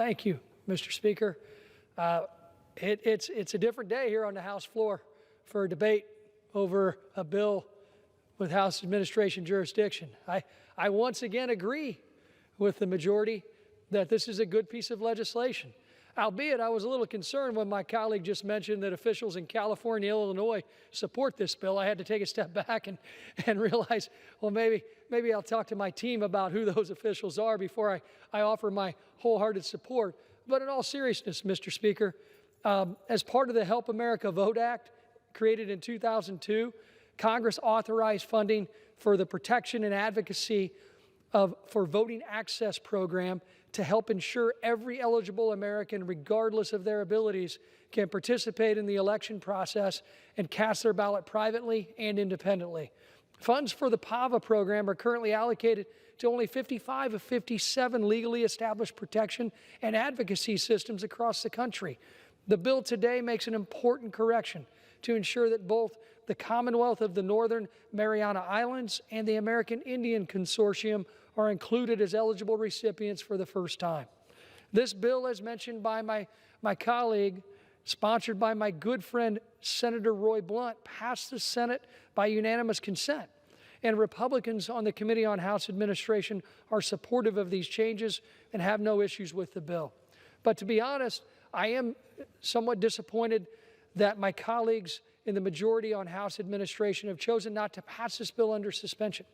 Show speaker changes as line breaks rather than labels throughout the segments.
Thank you, Mr. Speaker. It's a different day here on the House floor for a debate over a bill with House administration jurisdiction. I once again agree with the majority that this is a good piece of legislation. Albeit, I was a little concerned when my colleague just mentioned that officials in California, Illinois support this bill. I had to take a step back and realize, well, maybe I'll talk to my team about who those officials are before I offer my wholehearted support. But in all seriousness, Mr. Speaker, as part of the Help America Vote Act, created in 2002, Congress authorized funding for the protection and advocacy for voting access program to help ensure every eligible American, regardless of their abilities, can participate in the election process and cast their ballot privately and independently. Funds for the PAVA program are currently allocated to only 55 of 57 legally established protection and advocacy systems across the country. The bill today makes an important correction to ensure that both the Commonwealth of the Northern Mariana Islands and the American Indian Consortium are included as eligible recipients for the first time. This bill, as mentioned by my colleague, sponsored by my good friend Senator Roy Blunt, passed the Senate by unanimous consent. And Republicans on the Committee on House Administration are supportive of these changes and have no issues with the bill. But to be honest, I am somewhat disappointed that my colleagues in the majority on House Administration have chosen not to pass this bill under suspension.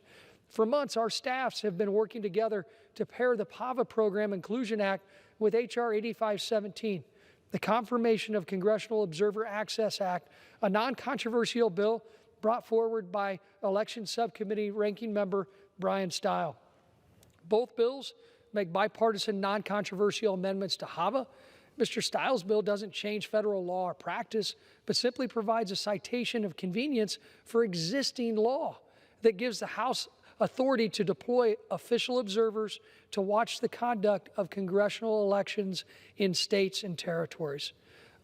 For months, our staffs have been working together to pair the PAVA Program Inclusion Act with H.R. 8517, the Confirmation of Congressional Observer Access Act, a non-controversial bill brought forward by Election Subcommittee Ranking Member Brian Stile. Both bills make bipartisan non-controversial amendments to HAVA. Mr. Stiles' bill doesn't change federal law or practice, but simply provides a citation of convenience for existing law that gives the House authority to deploy official observers to watch the conduct of congressional elections in states and territories.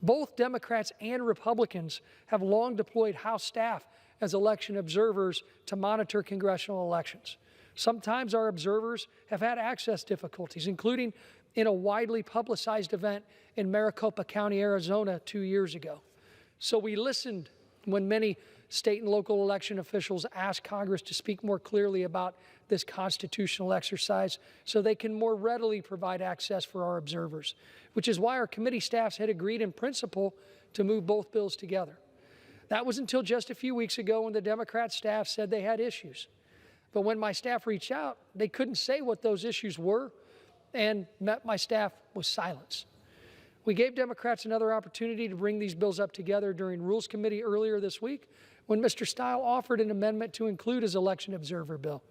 Both Democrats and Republicans have long deployed House staff as election observers to monitor congressional elections. Sometimes our observers have had access difficulties, including in a widely publicized event in Maricopa County, Arizona 2 years ago. So we listened when many state and local election officials asked Congress to speak more clearly about this constitutional exercise so they can more readily provide access for our observers, which is why our committee staffs had agreed in principle to move both bills together. That was until just a few weeks ago when the Democrat staff said they had issues. But when my staff reached out, they couldn't say what those issues were and met my staff with silence. We gave Democrats another opportunity to bring these bills up together during Rules Committee earlier this week when Mr. Stile offered an amendment to include his election observer bill,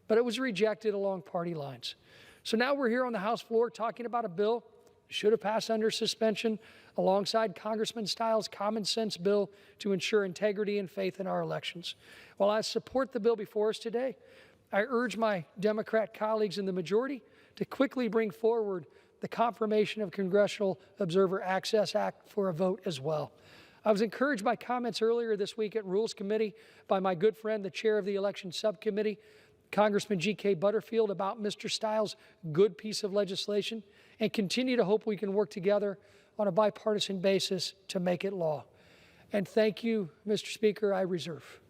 but it was rejected along party lines. So now we're here on the House floor talking about a bill that should have passed under suspension alongside Congressman Stiles' common sense bill to ensure integrity and faith in our elections. While I support the bill before us today, I urge my Democrat colleagues in the majority to quickly bring forward the Confirmation of Congressional Observer Access Act for a vote as well. I was encouraged by comments earlier this week at Rules Committee by my good friend, the chair of the Election Subcommittee, Congressman G.K. Butterfield, about Mr. Stiles' good piece of legislation, and continue to hope we can work together on a bipartisan basis to make it law. And thank you, Mr. Speaker, I reserve.